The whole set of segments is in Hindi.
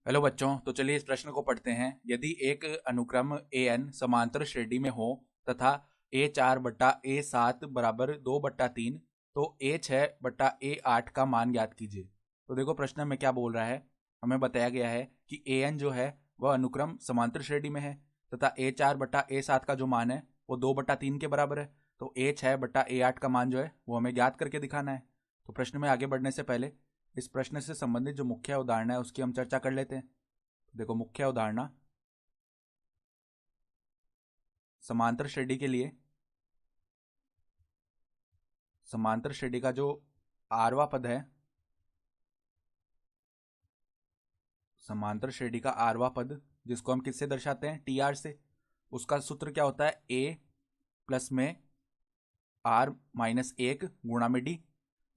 हेलो बच्चों, तो चलिए इस प्रश्न को पढ़ते हैं। यदि एक अनुक्रम ए एन समांतर श्रेणी में हो तथा A4/A7 बराबर 2/3, तो A6/A8 का मान ज्ञात कीजिए। तो देखो प्रश्न में क्या बोल रहा है। हमें बताया गया है कि ए एन जो है वह अनुक्रम समांतर श्रेणी में है तथा A4/A7 का जो मान है वो 2/3 के बराबर है। तो A6/A8 का मान जो है वो हमें ज्ञात करके दिखाना है। तो प्रश्न में आगे बढ़ने से पहले इस प्रश्न से संबंधित जो मुख्य उदाहरण है उसकी हम चर्चा कर लेते हैं। देखो मुख्य उदाहरण, समांतर श्रेणी के लिए समांतर श्रेणी का जो आरवा पद है, समांतर श्रेणी का आरवा पद जिसको हम किससे दर्शाते हैं, टी आर से। उसका सूत्र क्या होता है, ए प्लस में आर माइनस 1 गुणा में डी।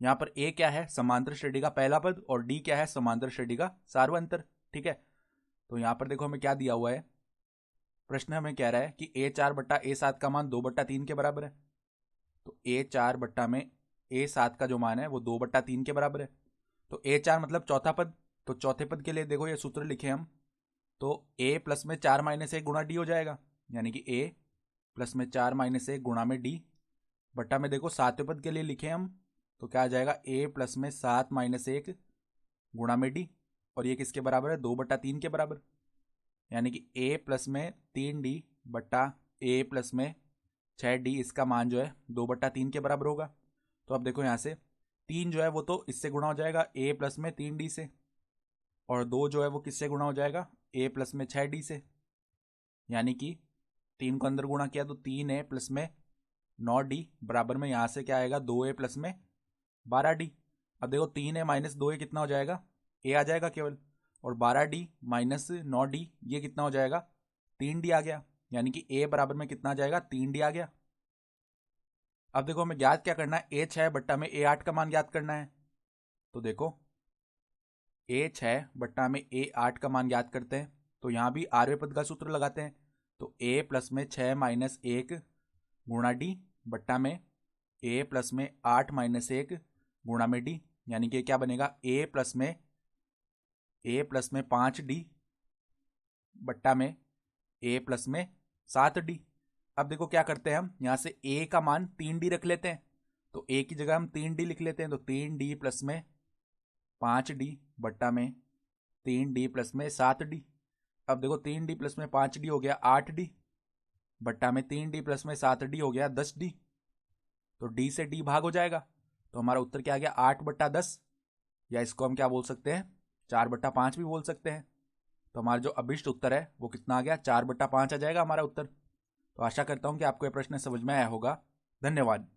यहाँ पर ए क्या है, समांतर श्रेणी का पहला पद, और डी क्या है, समांतर श्रेणी का सार्वंतर। ठीक है। तो यहाँ पर देखो हमें क्या दिया हुआ है। प्रश्न हमें कह रहा है कि A4/A7 का मान 2/3 के बराबर है। तो A4/A7 का जो मान है वो 2/3 के बराबर है। तो A4 मतलब चौथा पद। तो चौथे पद के लिए देखो ये सूत्र लिखे हम। तो A प्लस में 4 - 1 गुणा डी हो जाएगा, यानी कि A प्लस में 4 - 1 गुणा में डी बट्टा में देखो सातवें पद के लिए लिखे हम। तो क्या आ जाएगा, A प्लस में 7 - 1 गुणा में डी, और ये किसके बराबर है, 2/3 के बराबर। यानी कि A प्लस में 3D बट्टा A प्लस में 6D, इसका मान जो है 2/3 के बराबर होगा। तो अब देखो यहाँ से 3 जो है वो तो इससे गुणा हो जाएगा A प्लस में 3D से, और 2 जो है वो किससे गुणा हो जाएगा, A प्लस में 6D से। यानी कि 3 को अंदर गुणा किया तो 3A प्लस में 9D बराबर में यहाँ से क्या आएगा, 2A प्लस में 12D। अब देखो 3A माइनस 2A कितना हो जाएगा, A आ जाएगा केवल, और 12D माइनस 9D ये कितना हो जाएगा, 3D आ गया। यानी कि A बराबर में कितना आ जाएगा, 3D आ गया। अब देखो हमें ज्ञात क्या करना है, A6 बट्टा में A8 का मान ज्ञात करना है। तो देखो A6 बट्टा में A8 का मान ज्ञात करते हैं। तो यहाँ भी आरवे पद का सूत्र लगाते हैं। तो A प्लस में 6 - 1 गुणा डी बट्टा में A प्लस में 8 - 1 गुणा में डी, यानी कि क्या बनेगा, A प्लस में 5D बट्टा में A प्लस में 7D। अब देखो क्या करते हैं, हम यहाँ से A का मान 3D रख लेते हैं। तो A की जगह हम 3D लिख लेते हैं। तो 3D प्लस में 5D बट्टा में 3D प्लस में 7D। अब देखो 3D प्लस में 5D हो गया 8D बट्टा में 3D प्लस में 7D हो गया 10D। तो D से D भाग हो जाएगा। तो हमारा उत्तर क्या आ गया, 8/10, या इसको हम क्या बोल सकते हैं, 4/5 भी बोल सकते हैं। तो हमारा जो अभिष्ट उत्तर है वो कितना आ गया, 4/5 आ जाएगा हमारा उत्तर। तो आशा करता हूँ कि आपको यह प्रश्न समझ में आया होगा। धन्यवाद।